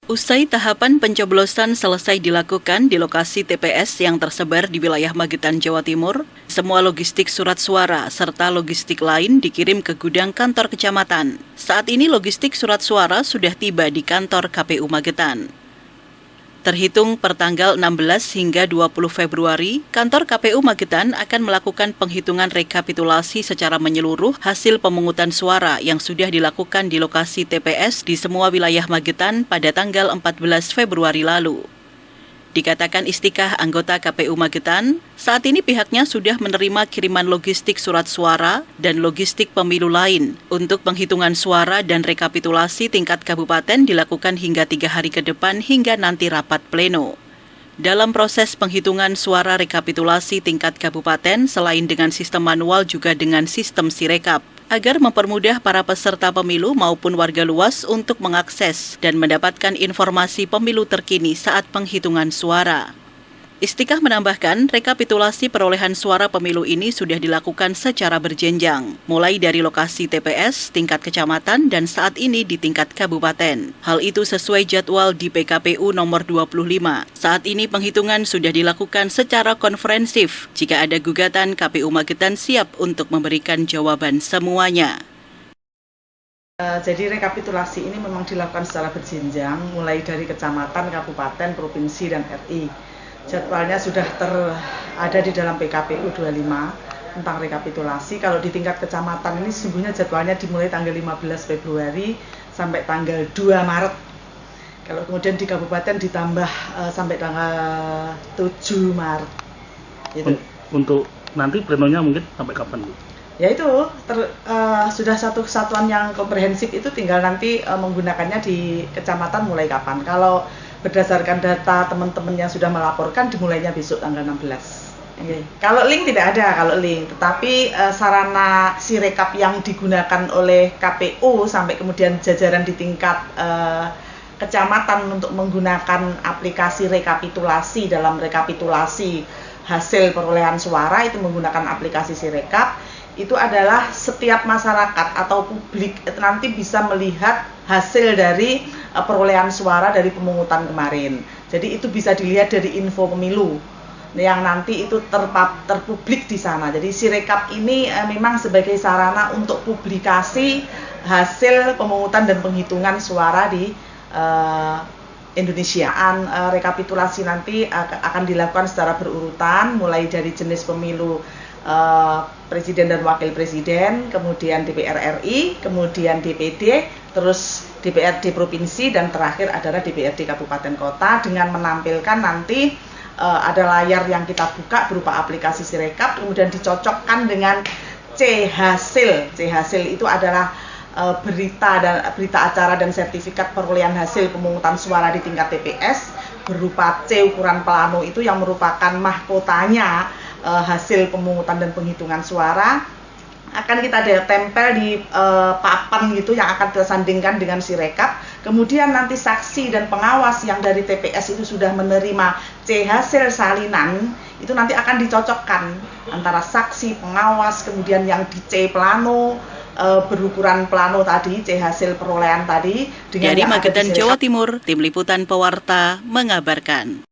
Usai tahapan pencoblosan selesai dilakukan di lokasi TPS yang tersebar di wilayah Magetan, Jawa Timur, semua logistik surat suara serta logistik lain dikirim ke gudang kantor kecamatan. Saat ini logistik surat suara sudah tiba di kantor KPU Magetan. Terhitung pertanggal 16 hingga 20 Februari, kantor KPU Magetan akan melakukan penghitungan rekapitulasi secara menyeluruh hasil pemungutan suara yang sudah dilakukan di lokasi TPS di semua wilayah Magetan pada tanggal 14 Februari lalu. Dikatakan Istikah anggota KPU Magetan, saat ini pihaknya sudah menerima kiriman logistik surat suara dan logistik pemilu lain untuk penghitungan suara dan rekapitulasi tingkat kabupaten dilakukan hingga 3 hari ke depan hingga nanti rapat pleno. Dalam proses penghitungan suara rekapitulasi tingkat kabupaten, selain dengan sistem manual juga dengan sistem Sirekap, agar mempermudah para peserta pemilu maupun warga luas untuk mengakses dan mendapatkan informasi pemilu terkini saat penghitungan suara. Istikah menambahkan, rekapitulasi perolehan suara pemilu ini sudah dilakukan secara berjenjang, mulai dari lokasi TPS, tingkat kecamatan, dan saat ini di tingkat kabupaten. Hal itu sesuai jadwal di PKPU nomor 25. Saat ini penghitungan sudah dilakukan secara konferensif. Jika ada gugatan, KPU Magetan siap untuk memberikan jawaban semuanya. Jadi rekapitulasi ini memang dilakukan secara berjenjang, mulai dari kecamatan, kabupaten, provinsi, dan RI. Jadwalnya sudah ada di dalam PKPU 25 tentang rekapitulasi. Kalau di tingkat kecamatan ini sesungguhnya jadwalnya dimulai tanggal 15 Februari sampai tanggal 2 Maret. Kalau kemudian di kabupaten ditambah sampai tanggal 7 Maret. Gitu. Untuk nanti plenonya mungkin sampai kapan, Bu? Ya itu sudah satu kesatuan yang komprehensif, itu tinggal nanti menggunakannya di kecamatan mulai kapan. Kalau berdasarkan data teman-teman yang sudah melaporkan, dimulainya besok tanggal 16. Okay. Kalau link tidak ada, tetapi sarana Sirekap yang digunakan oleh KPU sampai kemudian jajaran di tingkat kecamatan untuk menggunakan aplikasi rekapitulasi dalam rekapitulasi hasil perolehan suara itu menggunakan aplikasi Sirekap. Itu adalah setiap masyarakat atau publik nanti bisa melihat hasil dari perolehan suara dari pemungutan kemarin. Jadi itu bisa dilihat dari info pemilu yang nanti itu terpublik di sana. Jadi Sirekap ini memang sebagai sarana untuk publikasi hasil pemungutan dan penghitungan suara di Indonesia. Rekapitulasi nanti akan dilakukan secara berurutan, mulai dari jenis pemilu Presiden dan Wakil Presiden, kemudian DPR RI, kemudian DPD, terus DPRD Provinsi, dan terakhir adalah DPRD Kabupaten Kota, dengan menampilkan nanti ada layar yang kita buka berupa aplikasi Sirekap, kemudian dicocokkan dengan C-Hasil. C-Hasil itu adalah berita acara dan sertifikat perolehan hasil pemungutan suara di tingkat TPS berupa C ukuran plano, itu yang merupakan mahkotanya hasil pemungutan dan penghitungan suara, akan kita tempel di papan gitu yang akan kita sandingkan dengan Sirekap. Kemudian nanti saksi dan pengawas yang dari TPS itu sudah menerima C hasil salinan, itu nanti akan dicocokkan antara saksi, pengawas, kemudian yang di C plano, berukuran plano tadi, C hasil perolehan tadi. Dari Magetan, Jawa Timur, Tim Liputan Pewarta mengabarkan.